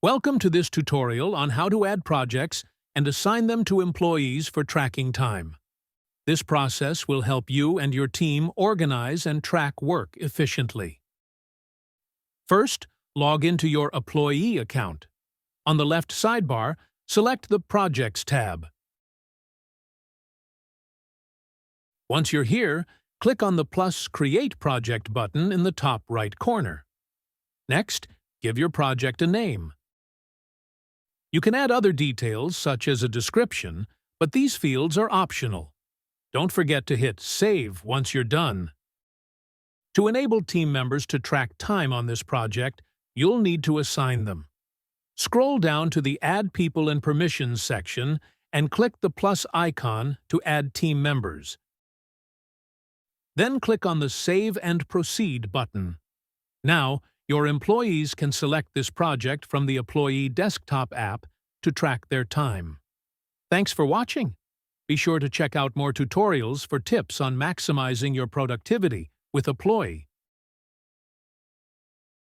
Welcome to this tutorial on how to add projects and assign them to employees for tracking time. This process will help you and your team organize and track work efficiently. First, log into your Apploye account. On the left sidebar, select the Projects tab. Once you're here, click on the plus Create Project button in the top right corner. Next, give your project a name. You can add other details, such as a description, but these fields are optional. Don't forget to hit Save once you're done. To enable team members to track time on this project, you'll need to assign them. Scroll down to the Add People and Permissions section and click the plus icon to add team members. Then click on the Save and Proceed button. Now, your employees can select this project from the Apploye desktop app to track their time. Thanks for watching. Be sure to check out more tutorials for tips on maximizing your productivity with Apploye.